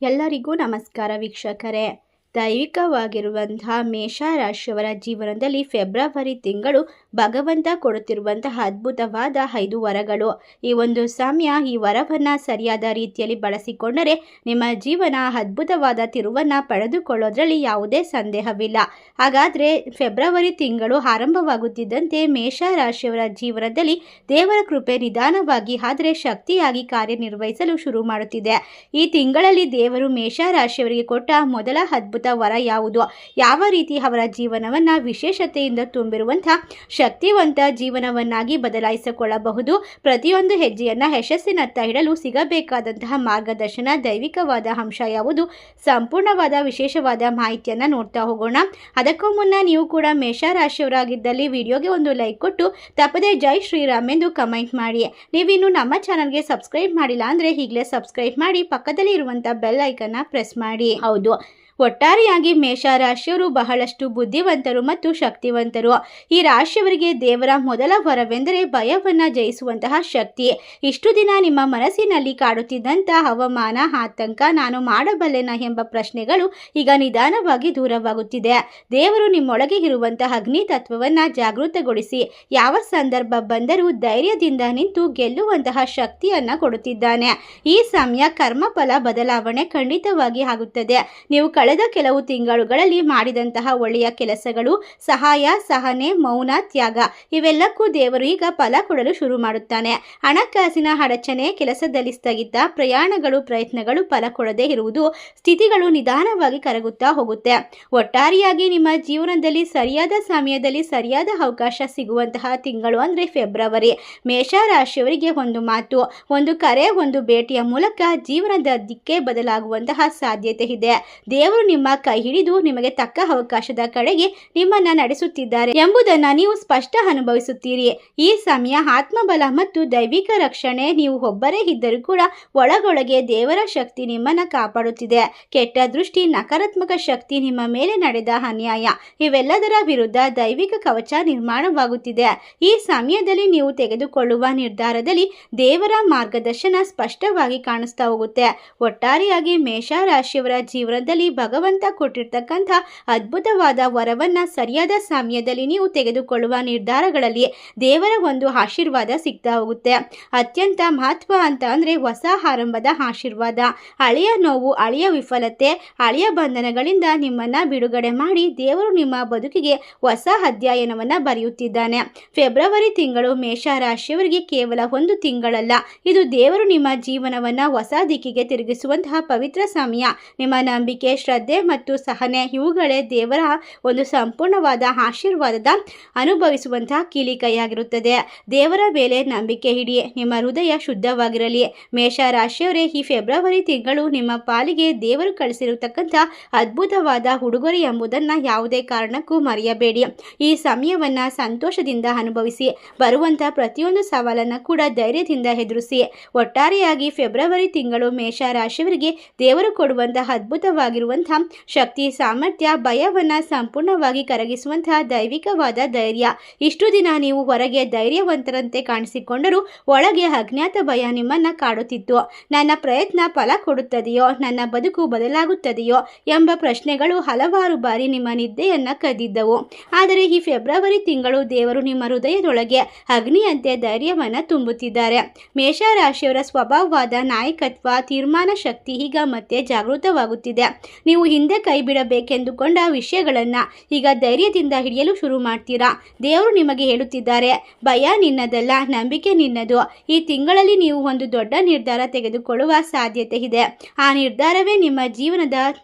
ಎಲ್ಲರಿಗೂ ನಮಸ್ಕಾರ ವೀಕ್ಷಕರೇ. ದೈವಿಕವಾಗಿರುವಂತಹ ಮೇಷರಾಶಿಯವರ ಜೀವನದಲ್ಲಿ ಫೆಬ್ರವರಿ ತಿಂಗಳು ಭಗವಂತ ಕೊಡುತ್ತಿರುವಂತಹ ಅದ್ಭುತವಾದ 5 ವರಗಳು. ಈ ಒಂದು ಸಮಯ ಈ ವರವನ್ನು ಸರಿಯಾದ ರೀತಿಯಲ್ಲಿ ಬಳಸಿಕೊಂಡರೆ ನಿಮ್ಮ ಜೀವನ ಅದ್ಭುತವಾದ ತಿರುವನ್ನು ಪಡೆದುಕೊಳ್ಳೋದ್ರಲ್ಲಿ ಯಾವುದೇ ಸಂದೇಹವಿಲ್ಲ. ಹಾಗಾದರೆ ಫೆಬ್ರವರಿ ತಿಂಗಳು ಆರಂಭವಾಗುತ್ತಿದ್ದಂತೆ ಮೇಷರಾಶಿಯವರ ಜೀವನದಲ್ಲಿ ದೇವರ ಕೃಪೆ ನಿಧಾನವಾಗಿ ಆದರೆ ಶಕ್ತಿಯಾಗಿ ಕಾರ್ಯನಿರ್ವಹಿಸಲು ಶುರು ಮಾಡುತ್ತಿದೆ. ಈ ತಿಂಗಳಲ್ಲಿ ದೇವರು ಮೇಷರಾಶಿಯವರಿಗೆ ಕೊಟ್ಟ ಮೊದಲ ಅದ್ಭುತ ವರ ಯಾವುದು, ಯಾವ ರೀತಿ ಅವರ ಜೀವನವನ್ನು ವಿಶೇಷತೆಯಿಂದ ತುಂಬಿರುವಂತಹ ಶಕ್ತಿವಂತ ಜೀವನವನ್ನಾಗಿ ಬದಲಾಯಿಸಿಕೊಳ್ಳಬಹುದು, ಪ್ರತಿಯೊಂದು ಹೆಜ್ಜೆಯನ್ನು ಯಶಸ್ಸಿನತ್ತ ಇಡಲು ಸಿಗಬೇಕಾದಂತಹ ಮಾರ್ಗದರ್ಶನ, ದೈವಿಕವಾದ ಅಂಶ ಯಾವುದು, ಸಂಪೂರ್ಣವಾದ ವಿಶೇಷವಾದ ಮಾಹಿತಿಯನ್ನು ನೋಡ್ತಾ ಹೋಗೋಣ. ಅದಕ್ಕೂ ಮುನ್ನ ನೀವು ಕೂಡ ಮೇಷರಾಶಿಯವರಾಗಿದ್ದಲ್ಲಿ ವಿಡಿಯೋಗೆ ಒಂದು ಲೈಕ್ ಕೊಟ್ಟು ತಪ್ಪದೇ ಜೈ ಶ್ರೀರಾಮ್ ಎಂದು ಕಮೆಂಟ್ ಮಾಡಿ. ನೀವಿನ್ನು ನಮ್ಮ ಚಾನಲ್ಗೆ ಸಬ್ಸ್ಕ್ರೈಬ್ ಮಾಡಿಲ್ಲ ಅಂದರೆ ಈಗಲೇ ಸಬ್ಸ್ಕ್ರೈಬ್ ಮಾಡಿ, ಪಕ್ಕದಲ್ಲಿ ಇರುವಂಥ ಬೆಲ್ ಐಕನ್ನ ಪ್ರೆಸ್ ಮಾಡಿ. ಹೌದು, ಒಟ್ಟಾರೆಯಾಗಿ ಮೇಷರಾಶಿಯವರು ಬಹಳಷ್ಟು ಬುದ್ಧಿವಂತರು ಮತ್ತು ಶಕ್ತಿವಂತರು. ಈ ರಾಶಿಯವರಿಗೆ ದೇವರ ಮೊದಲ ವರವೆಂದರೆ ಭಯವನ್ನು ಜಯಿಸುವಂತಹ ಶಕ್ತಿ. ಇಷ್ಟು ದಿನ ನಿಮ್ಮ ಮನಸ್ಸಿನಲ್ಲಿ ಕಾಡುತ್ತಿದ್ದಂಥ ಅವಮಾನ, ಆತಂಕ, ನಾನು ಮಾಡಬಲ್ಲೆನ ಎಂಬ ಪ್ರಶ್ನೆಗಳು ಈಗ ನಿಧಾನವಾಗಿ ದೂರವಾಗುತ್ತಿದೆ. ದೇವರು ನಿಮ್ಮೊಳಗೆ ಇರುವಂತಹ ಅಗ್ನಿ ತತ್ವವನ್ನು ಜಾಗೃತಗೊಳಿಸಿ ಯಾವ ಸಂದರ್ಭ ಬಂದರೂ ಧೈರ್ಯದಿಂದ ನಿಂತು ಗೆಲ್ಲುವಂತಹ ಶಕ್ತಿಯನ್ನು ಕೊಡುತ್ತಿದ್ದಾನೆ. ಈ ಸಮಯ ಕರ್ಮಫಲ ಬದಲಾವಣೆ ಖಂಡಿತವಾಗಿ ಆಗುತ್ತದೆ. ನೀವು ಕಳೆದ ಕೆಲವು ತಿಂಗಳುಗಳಲ್ಲಿ ಮಾಡಿದಂತಹ ಒಳ್ಳೆಯ ಕೆಲಸಗಳು, ಸಹಾಯ, ಸಹನೆ, ಮೌನ, ತ್ಯಾಗ ಇವೆಲ್ಲಕ್ಕೂ ದೇವರು ಈಗ ಫಲ ಕೊಡಲು ಶುರು ಮಾಡುತ್ತಾನೆ. ಹಣಕಾಸಿನ ಅಡಚಣೆ, ಕೆಲಸದಲ್ಲಿ ಸ್ಥಗಿತ, ಪ್ರಯಾಣಗಳು, ಪ್ರಯತ್ನಗಳು ಫಲ ಕೊಡದೇ ಇರುವುದು, ಸ್ಥಿತಿಗಳು ನಿಧಾನವಾಗಿ ಕರಗುತ್ತಾ ಹೋಗುತ್ತೆ. ಒಟ್ಟಾರೆಯಾಗಿ ನಿಮ್ಮ ಜೀವನದಲ್ಲಿ ಸರಿಯಾದ ಸಮಯದಲ್ಲಿ ಸರಿಯಾದ ಅವಕಾಶ ಸಿಗುವಂತಹ ತಿಂಗಳು ಅಂದರೆ ಫೆಬ್ರವರಿ. ಮೇಷರಾಶಿಯವರಿಗೆ ಒಂದು ಮಾತು, ಒಂದು ಕರೆ, ಒಂದು ಭೇಟಿಯ ಮೂಲಕ ಜೀವನದ ದಿಕ್ಕೇ ಬದಲಾಗುವಂತಹ ಸಾಧ್ಯತೆ ಇದೆ. ದೇವರು ನಿಮ್ಮ ಕೈ ಹಿಡಿದು ನಿಮಗೆ ತಕ್ಕ ಅವಕಾಶದ ಕಡೆಗೆ ನಿಮ್ಮನ್ನ ನಡೆಸುತ್ತಿದ್ದಾರೆ ಎಂಬುದನ್ನು ನೀವು ಸ್ಪಷ್ಟ ಅನುಭವಿಸುತ್ತೀರಿ. ಈ ಸಮಯ ಆತ್ಮಬಲ ಮತ್ತು ದೈವಿಕ ರಕ್ಷಣೆ. ನೀವು ಒಬ್ಬರೇ ಇದ್ದರೂ ಕೂಡ ಒಳಗೊಳಗೆ ದೇವರ ಶಕ್ತಿ ನಿಮ್ಮನ್ನ ಕಾಪಾಡುತ್ತಿದೆ. ಕೆಟ್ಟ ದೃಷ್ಟಿ, ನಕಾರಾತ್ಮಕ ಶಕ್ತಿ, ನಿಮ್ಮ ಮೇಲೆ ನಡೆದ ಅನ್ಯಾಯ ಇವೆಲ್ಲದರ ವಿರುದ್ಧ ದೈವಿಕ ಕವಚ ನಿರ್ಮಾಣವಾಗುತ್ತಿದೆ. ಈ ಸಮಯದಲ್ಲಿ ನೀವು ತೆಗೆದುಕೊಳ್ಳುವ ನಿರ್ಧಾರದಲ್ಲಿ ದೇವರ ಮಾರ್ಗದರ್ಶನ ಸ್ಪಷ್ಟವಾಗಿ ಕಾಣಿಸ್ತಾ ಹೋಗುತ್ತೆ. ಒಟ್ಟಾರೆಯಾಗಿ ಮೇಷರಾಶಿಯವರ ಜೀವನದಲ್ಲಿ ಭಗವಂತ ಕೊಟ್ಟಿರ್ತಕ್ಕಂಥ ಅದ್ಭುತವಾದ ವರವನ್ನ ಸರಿಯಾದ ಸಮಯದಲ್ಲಿ ನೀವು ತೆಗೆದುಕೊಳ್ಳುವ ನಿರ್ಧಾರಗಳಲ್ಲಿ ದೇವರ ಒಂದು ಆಶೀರ್ವಾದ ಸಿಗ್ತಾ ಹೋಗುತ್ತೆ. ಅತ್ಯಂತ ಮಹತ್ವ ಅಂತ ಅಂದರೆ ಹೊಸ ಆರಂಭದ ಆಶೀರ್ವಾದ. ಹಳೆಯ ನೋವು, ಹಳೆಯ ವಿಫಲತೆ, ಹಳೆಯ ಬಂಧನಗಳಿಂದ ನಿಮ್ಮನ್ನ ಬಿಡುಗಡೆ ಮಾಡಿ ದೇವರು ನಿಮ್ಮ ಬದುಕಿಗೆ ಹೊಸ ಅಧ್ಯಾಯನವನ್ನು ಬರೆಯುತ್ತಿದ್ದಾನೆ. ಫೆಬ್ರವರಿ ತಿಂಗಳು ಮೇಷರಾಶಿಯವರಿಗೆ ಕೇವಲ ಒಂದು ತಿಂಗಳಲ್ಲ, ಇದು ದೇವರು ನಿಮ್ಮ ಜೀವನವನ್ನು ಹೊಸ ದಿಕ್ಕಿಗೆ ತಿರುಗಿಸುವಂತಹ ಪವಿತ್ರ ಸಮಯ. ನಿಮ್ಮ ನಂಬಿಕೆ, ಶ್ರದ್ಧೆ ಮತ್ತು ಸಹನೆ ಇವುಗಳೇ ದೇವರ ಒಂದು ಸಂಪೂರ್ಣವಾದ ಆಶೀರ್ವಾದದ ಅನುಭವಿಸುವಂತಹ ಕೀಲಿಕೈಯಾಗಿರುತ್ತದೆ. ದೇವರ ಮೇಲೆ ನಂಬಿಕೆ ಇಡಿ, ನಿಮ್ಮ ಹೃದಯ ಶುದ್ಧವಾಗಿರಲಿ. ಮೇಷರಾಶಿಯವರೇ, ಈ ಫೆಬ್ರವರಿ ತಿಂಗಳು ನಿಮ್ಮ ಪಾಲಿಗೆ ದೇವರು ಕಳಿಸಿರತಕ್ಕಂಥ ಅದ್ಭುತವಾದ ಉಡುಗೊರೆ ಎಂಬುದನ್ನು ಯಾವುದೇ ಕಾರಣಕ್ಕೂ ಮರೆಯಬೇಡಿ. ಈ ಸಮಯವನ್ನು ಸಂತೋಷದಿಂದ ಅನುಭವಿಸಿ, ಬರುವಂತಹ ಪ್ರತಿಯೊಂದು ಸವಾಲನ್ನು ಕೂಡ ಧೈರ್ಯದಿಂದ ಎದುರಿಸಿ. ಒಟ್ಟಾರೆಯಾಗಿ ಫೆಬ್ರವರಿ ತಿಂಗಳು ಮೇಷರಾಶಿಯವರಿಗೆ ದೇವರು ಕೊಡುವಂತಹ ಅದ್ಭುತವಾಗಿರುವಂತಹ ಶಕ್ತಿ, ಸಾಮರ್ಥ್ಯ, ಭಯವನ್ನು ಸಂಪೂರ್ಣವಾಗಿ ಕರಗಿಸುವಂತಹ ದೈವಿಕವಾದ ಧೈರ್ಯ. ಇಷ್ಟು ದಿನ ನೀವು ಹೊರಗೆ ಧೈರ್ಯವಂತರಂತೆ ಕಾಣಿಸಿಕೊಂಡರೂ ಒಳಗೆ ಅಜ್ಞಾತ ಭಯ ನಿಮ್ಮನ್ನ ಕಾಡುತ್ತಿತ್ತು. ನನ್ನ ಪ್ರಯತ್ನ ಫಲ ಕೊಡುತ್ತದೆಯೋ, ನನ್ನ ಬದುಕು ಬದಲಾಗುತ್ತದೆಯೋ ಎಂಬ ಪ್ರಶ್ನೆಗಳು ಹಲವಾರು ಬಾರಿ ನಿಮ್ಮ ನಿದ್ದೆಯನ್ನ ಕದ್ದಿದ್ದವು. ಆದರೆ ಈ ಫೆಬ್ರವರಿ ತಿಂಗಳು ದೇವರು ನಿಮ್ಮ ಹೃದಯದೊಳಗೆ ಅಗ್ನಿಯಂತೆ ಧೈರ್ಯವನ್ನು ತುಂಬುತ್ತಿದ್ದಾರೆ. ಮೇಷರಾಶಿಯವರ ಸ್ವಭಾವವಾದ ನಾಯಕತ್ವ, ತೀರ್ಮಾನ ಶಕ್ತಿ ಈಗ ಮತ್ತೆ ಜಾಗೃತವಾಗುತ್ತಿದೆ. ನೀವು ಹಿಂದೆ ಕೈ ಬಿಡಬೇಕೆಂದುಕೊಂಡ ವಿಷಯಗಳನ್ನು ಈಗ ಧೈರ್ಯದಿಂದ ಹಿಡಿಯಲು ಶುರು ಮಾಡ್ತೀರಾ. ದೇವರು ನಿಮಗೆ ಹೇಳುತ್ತಿದ್ದಾರೆ, ಭಯ ನಿನ್ನದಲ್ಲ, ನಂಬಿಕೆ ನಿನ್ನದು. ಈ ತಿಂಗಳಲ್ಲಿ ನೀವು ಒಂದು ದೊಡ್ಡ ನಿರ್ಧಾರ ತೆಗೆದುಕೊಳ್ಳುವ ಸಾಧ್ಯತೆ ಇದೆ. ಆ ನಿರ್ಧಾರವೇ ನಿಮ್ಮ ಜೀವನದ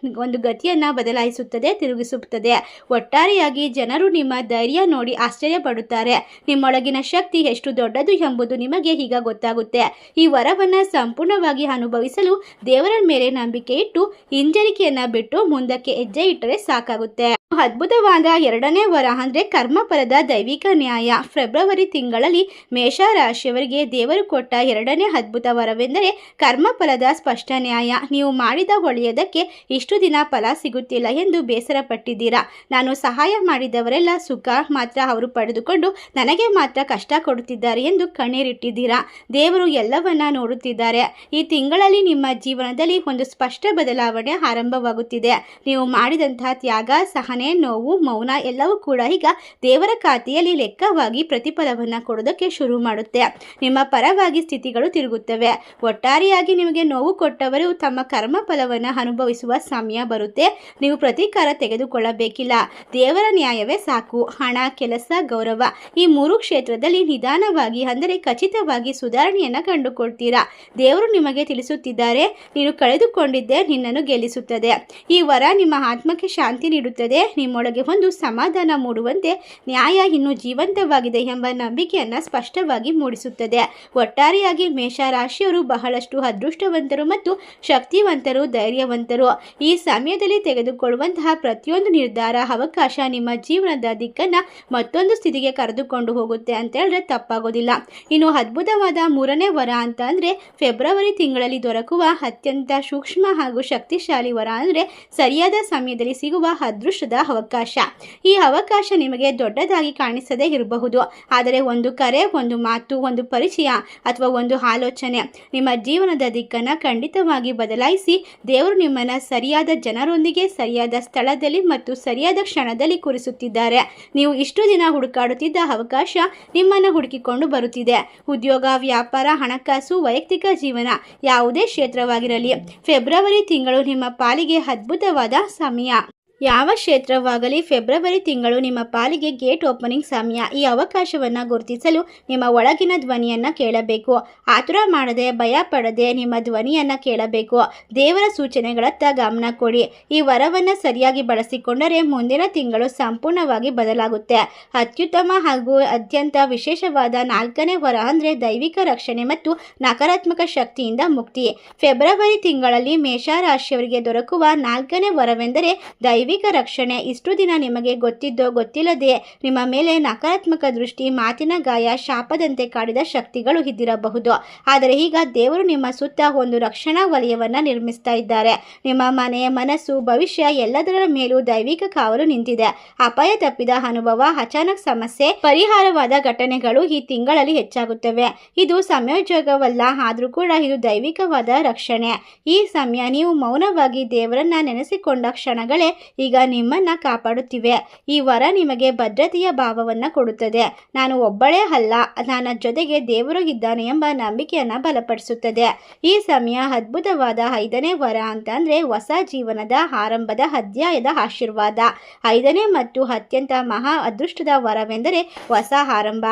ಒಂದು ಗತಿಯನ್ನು ಬದಲಾಯಿಸುತ್ತದೆ, ತಿರುಗಿಸುತ್ತದೆ. ಒಟ್ಟಾರೆಯಾಗಿ ಜನರು ನಿಮ್ಮ ಧೈರ್ಯ ನೋಡಿ ಆಶ್ಚರ್ಯ ಪಡುತ್ತಾರೆ. ನಿಮ್ಮೊಳಗಿನ ಶಕ್ತಿ ಎಷ್ಟು ದೊಡ್ಡದು ಎಂಬುದು ನಿಮಗೆ ಈಗ ಗೊತ್ತಾಗುತ್ತೆ. ಈ ವರವನ್ನು ಸಂಪೂರ್ಣವಾಗಿ ಅನುಭವಿಸಲು ದೇವರ ಮೇಲೆ ನಂಬಿಕೆ ಇಟ್ಟು ಹಿಂಜರಿಕೆಯನ್ನು ಬಿಟ್ಟು ಮುಂದಕ್ಕೆ ಹೆಜ್ಜೆ ಇಟ್ಟರೆ ಸಾಕಾಗುತ್ತೆ. ಅದ್ಭುತವಾದ ಎರಡನೇ ವರ ಅಂದರೆ ಕರ್ಮಫಲದ ದೈವಿಕ ನ್ಯಾಯ. ಫೆಬ್ರವರಿ ತಿಂಗಳಲ್ಲಿ ಮೇಷರಾಶಿಯವರಿಗೆ ದೇವರು ಕೊಟ್ಟ ಎರಡನೇ ಅದ್ಭುತ ವರವೆಂದರೆ ಕರ್ಮಫಲದ ಸ್ಪಷ್ಟ ನ್ಯಾಯ. ನೀವು ಮಾಡಿದ ಒಳ್ಳೆಯದಕ್ಕೆ ಇಷ್ಟು ದಿನ ಫಲ ಸಿಗುತ್ತಿಲ್ಲ ಎಂದು ಬೇಸರ ಪಟ್ಟಿದ್ದೀರಾ. ನಾನು ಸಹಾಯ ಮಾಡಿದವರೆಲ್ಲ ಸುಖ ಮಾತ್ರ ಅವರು ಪಡೆದುಕೊಂಡು ನನಗೆ ಮಾತ್ರ ಕಷ್ಟ ಕೊಡುತ್ತಿದ್ದಾರೆ ಎಂದು ಕಣ್ಣೀರಿಟ್ಟಿದ್ದೀರಾ. ದೇವರು ಎಲ್ಲವನ್ನ ನೋಡುತ್ತಿದ್ದಾರೆ. ಈ ತಿಂಗಳಲ್ಲಿ ನಿಮ್ಮ ಜೀವನದಲ್ಲಿ ಒಂದು ಸ್ಪಷ್ಟ ಬದಲಾವಣೆ ಆರಂಭವಾಗುತ್ತಿದೆ. ನೀವು ಮಾಡಿದಂತಹ ತ್ಯಾಗ, ಸಹನೆ, ನೋವು, ಮೌನ ಎಲ್ಲವೂ ಕೂಡ ಈಗ ದೇವರ ಖಾತೆಯಲ್ಲಿ ಲೆಕ್ಕವಾಗಿ ಪ್ರತಿಫಲವನ್ನು ಕೊಡೋದಕ್ಕೆ ಶುರು ಮಾಡುತ್ತೆ. ನಿಮ್ಮ ಪರವಾಗಿ ಸ್ಥಿತಿಗಳು ತಿರುಗುತ್ತವೆ. ಒಟ್ಟಾರೆಯಾಗಿ ನಿಮಗೆ ನೋವು ಕೊಟ್ಟವರು ತಮ್ಮ ಕರ್ಮ ಫಲವನ್ನು ಅನುಭವಿಸುವ ಸಮಯ ಬರುತ್ತೆ. ನೀವು ಪ್ರತೀಕಾರ ತೆಗೆದುಕೊಳ್ಳಬೇಕಿಲ್ಲ. ದೇವರ ನ್ಯಾಯವೇ ಸಾಕು. ಹಣ, ಕೆಲಸ, ಗೌರವ ಈ ಮೂರು ಕ್ಷೇತ್ರದಲ್ಲಿ ನಿಧಾನವಾಗಿ ಅಂದರೆ ಖಚಿತವಾಗಿ ಸುಧಾರಣೆಯನ್ನು ಕಂಡುಕೊಳ್ತೀರಾ. ದೇವರು ನಿಮಗೆ ತಿಳಿಸುತ್ತಿದ್ದಾರೆ, ನೀನು ಕಳೆದುಕೊಂಡಿದ್ದೆ ನಿನ್ನನ್ನು ಗೆಲ್ಲಿಸುತ್ತದೆ. ಈ ವರ ನಿಮ್ಮ ಆತ್ಮಕ್ಕೆ ಶಾಂತಿ ನೀಡುತ್ತದೆ. ನಿಮ್ಮೊಳಗೆ ಒಂದು ಸಮಾಧಾನ ಮೂಡುವಂತೆ ನ್ಯಾಯ ಇನ್ನೂ ಜೀವಂತವಾಗಿದೆ ಎಂಬ ನಂಬಿಕೆಯನ್ನು ಸ್ಪಷ್ಟವಾಗಿ ಮೂಡಿಸುತ್ತದೆ. ಒಟ್ಟಾರೆಯಾಗಿ ಮೇಷರಾಶಿಯವರು ಬಹಳಷ್ಟು ಅದೃಷ್ಟವಂತರು ಮತ್ತು ಶಕ್ತಿವಂತರು, ಧೈರ್ಯವಂತರು. ಈ ಸಮಯದಲ್ಲಿ ತೆಗೆದುಕೊಳ್ಳುವಂತಹ ಪ್ರತಿಯೊಂದು ನಿರ್ಧಾರ, ಅವಕಾಶ ನಿಮ್ಮ ಜೀವನದ ದಿಕ್ಕನ್ನು ಮತ್ತೊಂದು ಸ್ಥಿತಿಗೆ ಕರೆದುಕೊಂಡು ಹೋಗುತ್ತೆ ಅಂತ ಹೇಳಿದ್ರೆ ತಪ್ಪಾಗೋದಿಲ್ಲ. ಇನ್ನು ಅದ್ಭುತವಾದ ಮೂರನೇ ವರ ಅಂತ ಅಂದರೆ ಫೆಬ್ರವರಿ ತಿಂಗಳಲ್ಲಿ ದೊರಕುವ ಅತ್ಯಂತ ಸೂಕ್ಷ್ಮ ಹಾಗೂ ಶಕ್ತಿಶಾಲಿ ವರ ಅಂದರೆ ಸರಿಯಾದ ಸಮಯದಲ್ಲಿ ಸಿಗುವ ಅದೃಷ್ಟದ ಅವಕಾಶ. ಈ ಅವಕಾಶ ನಿಮಗೆ ದೊಡ್ಡದಾಗಿ ಕಾಣಿಸದೇ ಇರಬಹುದು, ಆದರೆ ಒಂದು ಕರೆ, ಒಂದು ಮಾತು, ಒಂದು ಪರಿಚಯ ಅಥವಾ ಒಂದು ಆಲೋಚನೆ ನಿಮ್ಮ ಜೀವನದ ದಿಕ್ಕನ್ನು ಖಂಡಿತವಾಗಿ ಬದಲಾಯಿಸಿ ದೇವರು ನಿಮ್ಮನ್ನು ಸರಿಯಾದ ಜನರೊಂದಿಗೆ ಸರಿಯಾದ ಸ್ಥಳದಲ್ಲಿ ಮತ್ತು ಸರಿಯಾದ ಕ್ಷಣದಲ್ಲಿ ಕೂರಿಸುತ್ತಿದ್ದಾರೆ. ನೀವು ಇಷ್ಟು ದಿನ ಹುಡುಕಾಡುತ್ತಿದ್ದ ಅವಕಾಶ ನಿಮ್ಮನ್ನು ಹುಡುಕಿಕೊಂಡು ಬರುತ್ತಿದೆ. ಉದ್ಯೋಗ, ವ್ಯಾಪಾರ, ಹಣಕಾಸು, ವೈಯಕ್ತಿಕ ಜೀವನ ಯಾವುದೇ ಕ್ಷೇತ್ರವಾಗಿರಲಿ ಫೆಬ್ರವರಿ ತಿಂಗಳು ನಿಮ್ಮ ಪಾಲಿಗೆ ಅದ್ಭುತವಾದ ಸಮಯ. ಯಾವ ಕ್ಷೇತ್ರವಾಗಲಿ ಫೆಬ್ರವರಿ ತಿಂಗಳು ನಿಮ್ಮ ಪಾಲಿಗೆ ಗೇಟ್ ಓಪನಿಂಗ್ ಸಮಯ. ಈ ಅವಕಾಶವನ್ನು ಗುರುತಿಸಲು ನಿಮ್ಮ ಒಳಗಿನ ಧ್ವನಿಯನ್ನು ಕೇಳಬೇಕು. ಆತುರ ಮಾಡದೆ, ಭಯ ಪಡದೆ ನಿಮ್ಮ ಧ್ವನಿಯನ್ನು ಕೇಳಬೇಕು. ದೇವರ ಸೂಚನೆಗಳತ್ತ ಗಮನ ಕೊಡಿ. ಈ ವರವನ್ನು ಸರಿಯಾಗಿ ಬಳಸಿಕೊಂಡರೆ ಮುಂದಿನ ತಿಂಗಳು ಸಂಪೂರ್ಣವಾಗಿ ಬದಲಾಗುತ್ತೆ. ಅತ್ಯುತ್ತಮ ಹಾಗೂ ಅತ್ಯಂತ ವಿಶೇಷವಾದ ನಾಲ್ಕನೇ ವರ ಅಂದರೆ ದೈವಿಕ ರಕ್ಷಣೆ ಮತ್ತು ನಕಾರಾತ್ಮಕ ಶಕ್ತಿಯಿಂದ ಮುಕ್ತಿ. ಫೆಬ್ರವರಿ ತಿಂಗಳಲ್ಲಿ ಮೇಷರಾಶಿಯವರಿಗೆ ದೊರಕುವ ನಾಲ್ಕನೇ ವರವೆಂದರೆ ದೈವಿಕ ರಕ್ಷಣೆ. ಇಷ್ಟು ದಿನ ನಿಮಗೆ ಗೊತ್ತಿದ್ದೋ ಗೊತ್ತಿಲ್ಲದೆ ನಿಮ್ಮ ಮೇಲೆ ನಕಾರಾತ್ಮಕ ದೃಷ್ಟಿ, ಮಾತಿನ ಗಾಯ, ಶಾಪದಂತೆ ಕಾಡಿದ ಶಕ್ತಿಗಳು ಇದ್ದಿರಬಹುದು. ಆದರೆ ಈಗ ದೇವರು ನಿಮ್ಮ ಸುತ್ತ ಒಂದು ರಕ್ಷಣಾ ವಲಯವನ್ನು ನಿರ್ಮಿಸ್ತಾ ಇದ್ದಾರೆ. ನಿಮ್ಮ ಮನೆ, ಮನಸ್ಸು, ಭವಿಷ್ಯ ಎಲ್ಲದರ ಮೇಲೂ ದೈವಿಕ ಕಾವಲು ನಿಂತಿದೆ. ಅಪಾಯ ತಪ್ಪಿದ ಅನುಭವ, ಅಚಾನಕ್ ಸಮಸ್ಯೆ, ಪರಿಹಾರವಾದ ಘಟನೆಗಳು ಈ ತಿಂಗಳಲ್ಲಿ ಹೆಚ್ಚಾಗುತ್ತವೆ. ಇದು ಸಂಯೋಜಕವಲ್ಲ, ಆದರೂ ಕೂಡ ಇದು ದೈವಿಕವಾದ ರಕ್ಷಣೆ. ಈ ಸಮಯ ನೀವು ಮೌನವಾಗಿ ದೇವರನ್ನ ನೆನೆಸಿಕೊಂಡ ಕ್ಷಣಗಳೇ ಈಗ ನಿಮ್ಮನ್ನು ಕಾಪಾಡುತ್ತಿವೆ. ಈ ವರ ನಿಮಗೆ ಭದ್ರತೆಯ ಭಾವವನ್ನು ಕೊಡುತ್ತದೆ. ನಾನು ಒಬ್ಬಳೇ ಅಲ್ಲ, ನನ್ನ ಜೊತೆಗೆ ದೇವರು ಇದ್ದಾನೆ ಎಂಬ ನಂಬಿಕೆಯನ್ನು ಬಲಪಡಿಸುತ್ತದೆ. ಈ ಸಮಯ ಅದ್ಭುತವಾದ ಐದನೇ ವರ ಅಂತ ಅಂದರೆ ಹೊಸ ಜೀವನದ ಆರಂಭದ ಅಧ್ಯಾಯದ ಆಶೀರ್ವಾದ. ಐದನೇ ಮತ್ತು ಅತ್ಯಂತ ಮಹಾ ಅದೃಷ್ಟದ ವರವೆಂದರೆ ಹೊಸ ಆರಂಭ.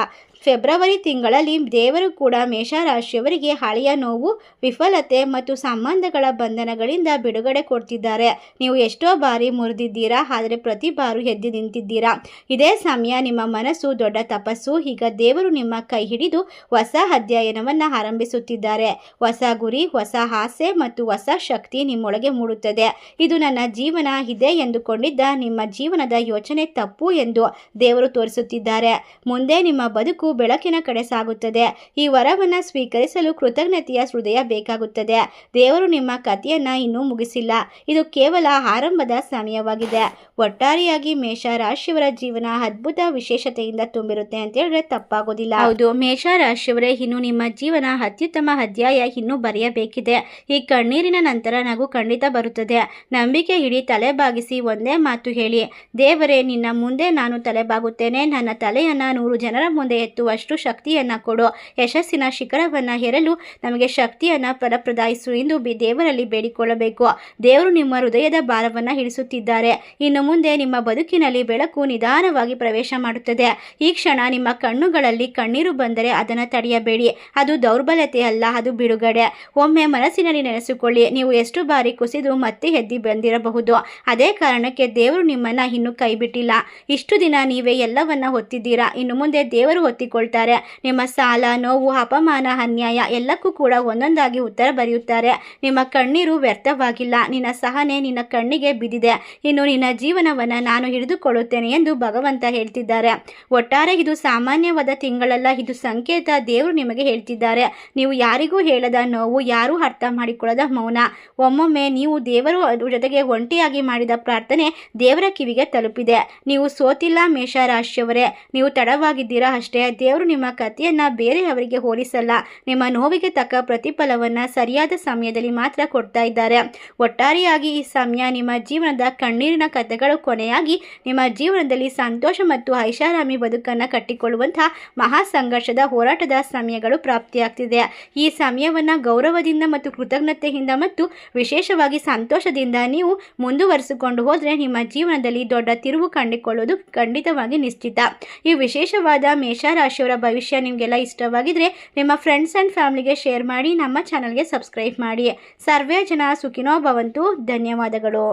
ಫೆಬ್ರವರಿ ತಿಂಗಳಲ್ಲಿ ದೇವರು ಕೂಡ ಮೇಷರಾಶಿಯವರಿಗೆ ಹಳೆಯ ನೋವು, ವಿಫಲತೆ ಮತ್ತು ಸಂಬಂಧಗಳ ಬಂಧನಗಳಿಂದ ಬಿಡುಗಡೆ ಕೊಡ್ತಿದ್ದಾರೆ. ನೀವು ಎಷ್ಟೋ ಬಾರಿ ಮುರಿದಿದ್ದೀರಾ, ಆದರೆ ಪ್ರತಿ ಬಾರು ಎದ್ದು ನಿಂತಿದ್ದೀರಾ. ಇದೇ ಸಮಯ ನಿಮ್ಮ ಮನಸ್ಸು ದೊಡ್ಡ ತಪಸ್ಸು. ಈಗ ದೇವರು ನಿಮ್ಮ ಕೈ ಹಿಡಿದು ಹೊಸ ಅಧ್ಯಯನವನ್ನು ಆರಂಭಿಸುತ್ತಿದ್ದಾರೆ. ಹೊಸ ಗುರಿ, ಹೊಸ ಆಸೆ ಮತ್ತು ಹೊಸ ಶಕ್ತಿ ನಿಮ್ಮೊಳಗೆ ಮೂಡುತ್ತದೆ. ಇದು ನನ್ನ ಜೀವನ ಇದೆ ಎಂದುಕೊಂಡಿದ್ದ ನಿಮ್ಮ ಜೀವನದ ಯೋಚನೆ ತಪ್ಪು ಎಂದು ದೇವರು ತೋರಿಸುತ್ತಿದ್ದಾರೆ. ಮುಂದೆ ನಿಮ್ಮ ಬದುಕು ಬೆಳಕಿನ ಕಡೆ ಸಾಗುತ್ತದೆ. ಈ ವರವನ್ನು ಸ್ವೀಕರಿಸಲು ಕೃತಜ್ಞತೆಯ ಹೃದಯ ಬೇಕಾಗುತ್ತದೆ. ದೇವರು ನಿಮ್ಮ ಕಥೆಯನ್ನು ಇನ್ನೂ ಮುಗಿಸಿಲ್ಲ. ಇದು ಕೇವಲ ಆರಂಭದ ಸಮಯವಾಗಿದೆ. ಒಟ್ಟಾರೆಯಾಗಿ ಮೇಷರಾಶಿಯವರ ಜೀವನ ಅದ್ಭುತ ವಿಶೇಷತೆಯಿಂದ ತುಂಬಿರುತ್ತೆ ಅಂತ ಹೇಳಿದ್ರೆ ತಪ್ಪಾಗೋದಿಲ್ಲ. ಹೌದು, ಮೇಷರಾಶಿಯವರೇ, ಇನ್ನು ನಿಮ್ಮ ಜೀವನ ಅತ್ಯುತ್ತಮ ಅಧ್ಯಾಯ ಇನ್ನೂ ಬರೆಯಬೇಕಿದೆ. ಈ ಕಣ್ಣೀರಿನ ನಂತರ ನಗು ಖಂಡಿತ ಬರುತ್ತದೆ. ನಂಬಿಕೆ ಇಡಿ, ತಲೆಬಾಗಿಸಿ ಒಂದೇ ಮಾತು ಹೇಳಿ, ದೇವರೇ, ನಿನ್ನ ಮುಂದೆ ನಾನು ತಲೆಬಾಗುತ್ತೇನೆ. ನನ್ನ ತಲೆಯನ್ನು 100 ಜನರ ಮುಂದೆ ಎತ್ತುವಷ್ಟು ಶಕ್ತಿಯನ್ನು ಕೊಡು. ಯಶಸ್ಸಿನ ಶಿಖರವನ್ನು ಹೇರಲು ನಮಗೆ ಶಕ್ತಿಯನ್ನು ಪ್ರದಾಯಿಸು ಎಂದು ದೇವರಲ್ಲಿ ಬೇಡಿಕೊಳ್ಳಬೇಕು. ದೇವರು ನಿಮ್ಮ ಹೃದಯದ ಭಾರವನ್ನು ಇಳಿಸುತ್ತಿದ್ದಾರೆ. ಇನ್ನು ಮುಂದೆ ನಿಮ್ಮ ಬದುಕಿನಲ್ಲಿ ಬೆಳಕು ನಿಧಾನವಾಗಿ ಪ್ರವೇಶ ಮಾಡುತ್ತದೆ. ಈ ಕ್ಷಣ ನಿಮ್ಮ ಕಣ್ಣುಗಳಲ್ಲಿ ಕಣ್ಣೀರು ಬಂದರೆ ಅದನ್ನು ತಡೆಯಬೇಡಿ. ಅದು ದೌರ್ಬಲ್ಯತೆ ಅಲ್ಲ, ಅದು ಬಿಡುಗಡೆ. ಒಮ್ಮೆ ಮನಸ್ಸಿನಲ್ಲಿ ನೆನೆಸಿಕೊಳ್ಳಿ, ನೀವು ಎಷ್ಟು ಬಾರಿ ಕುಸಿದು ಮತ್ತೆ ಎದ್ದು ಬಂದಿರಬಹುದು. ಅದೇ ಕಾರಣಕ್ಕೆ ದೇವರು ನಿಮ್ಮನ್ನು ಇನ್ನೂ ಕೈ ಬಿಟ್ಟಿಲ್ಲ. ಇಷ್ಟು ದಿನ ನೀವೇ ಎಲ್ಲವನ್ನ ಹೊತ್ತಿದ್ದೀರಾ. ಇನ್ನು ಮುಂದೆ ದೇವರು ಹೊತ್ತಿಕೊಳ್ಳುತ್ತಾರೆ. ಕಟ್ಟಿಕೊಳ್ತಾರೆ. ನಿಮ್ಮ ಸಾಲ, ನೋವು, ಅಪಮಾನ, ಅನ್ಯಾಯ ಎಲ್ಲಕ್ಕೂ ಕೂಡ ಒಂದೊಂದಾಗಿ ಉತ್ತರ ಬರೆಯುತ್ತಾರೆ. ನಿಮ್ಮ ಕಣ್ಣೀರು ವ್ಯರ್ಥವಾಗಿಲ್ಲ. ನಿನ್ನ ಸಹನೆ ನಿನ್ನ ಕಣ್ಣಿಗೆ ಬಿದ್ದಿದೆ. ಇನ್ನು ನಿನ್ನ ಜೀವನವನ್ನು ನಾನು ಹಿಡಿದುಕೊಳ್ಳುತ್ತೇನೆ ಎಂದು ಭಗವಂತ ಹೇಳ್ತಿದ್ದಾರೆ. ಒಟ್ಟಾರೆ ಇದು ಸಾಮಾನ್ಯವಾದ ತಿಂಗಳಲ್ಲ, ಇದು ಸಂಕೇತ. ದೇವರು ನಿಮಗೆ ಹೇಳ್ತಿದ್ದಾರೆ, ನೀವು ಯಾರಿಗೂ ಹೇಳದ ನೋವು, ಯಾರೂ ಅರ್ಥ ಮಾಡಿಕೊಳ್ಳದ ಮೌನ. ಒಮ್ಮೊಮ್ಮೆ ನೀವು ದೇವರು ಜೊತೆಗೆ ಒಂಟಿಯಾಗಿ ಮಾಡಿದ ಪ್ರಾರ್ಥನೆ ದೇವರ ಕಿವಿಗೆ ತಲುಪಿದೆ. ನೀವು ಸೋತಿಲ್ಲ ಮೇಷರಾಶಿಯವರೇ, ನೀವು ತಡವಾಗಿದ್ದೀರಾ ಅಷ್ಟೇ. ದೇವರು ನಿಮ್ಮ ಕಥೆಯನ್ನು ಬೇರೆಯವರಿಗೆ ಹೋಲಿಸಲ್ಲ. ನಿಮ್ಮ ನೋವಿಗೆ ತಕ್ಕ ಪ್ರತಿಫಲವನ್ನು ಸರಿಯಾದ ಸಮಯದಲ್ಲಿ ಮಾತ್ರ ಕೊಡ್ತಾ ಇದ್ದಾರೆ. ಒಟ್ಟಾರೆಯಾಗಿ ಈ ಸಮಯ ನಿಮ್ಮ ಜೀವನದ ಕಣ್ಣೀರಿನ ಕಥೆಗಳು ಕೊನೆಯಾಗಿ ನಿಮ್ಮ ಜೀವನದಲ್ಲಿ ಸಂತೋಷ ಮತ್ತು ಐಷಾರಾಮಿ ಬದುಕನ್ನು ಕಟ್ಟಿಕೊಳ್ಳುವಂತಹ ಮಹಾ ಸಂಘರ್ಷದ ಹೋರಾಟದ ಸಮಯಗಳು ಪ್ರಾಪ್ತಿಯಾಗ್ತಿದೆ. ಈ ಸಮಯವನ್ನು ಗೌರವದಿಂದ ಮತ್ತು ಕೃತಜ್ಞತೆಯಿಂದ ಮತ್ತು ವಿಶೇಷವಾಗಿ ಸಂತೋಷದಿಂದ ನೀವು ಮುಂದುವರಿಸಿಕೊಂಡು ಹೋದರೆ ನಿಮ್ಮ ಜೀವನದಲ್ಲಿ ದೊಡ್ಡ ತಿರುವು ಕಂಡುಕೊಳ್ಳೋದು ಖಂಡಿತವಾಗಿ ನಿಶ್ಚಿತ. ಈ ವಿಶೇಷವಾದ ಮೇಷರಾಶಿಯವರ ಭವಿಷ್ಯ ನಿಮಗೆಲ್ಲ ಇಷ್ಟವಾಗಿದ್ರೆ ನಿಮ್ಮ ಫ್ರೆಂಡ್ಸ್ ಆ್ಯಂಡ್ ಫ್ಯಾಮಿಲಿಗೆ ಶೇರ್ ಮಾಡಿ. ನಮ್ಮ ಚಾನಲ್ಗೆ ಸಬ್ಸ್ಕ್ರೈಬ್ ಮಾಡಿ. ಸರ್ವೇ ಜನ ಸುಖಿನೋ ಭವಂತು. ಧನ್ಯವಾದಗಳು.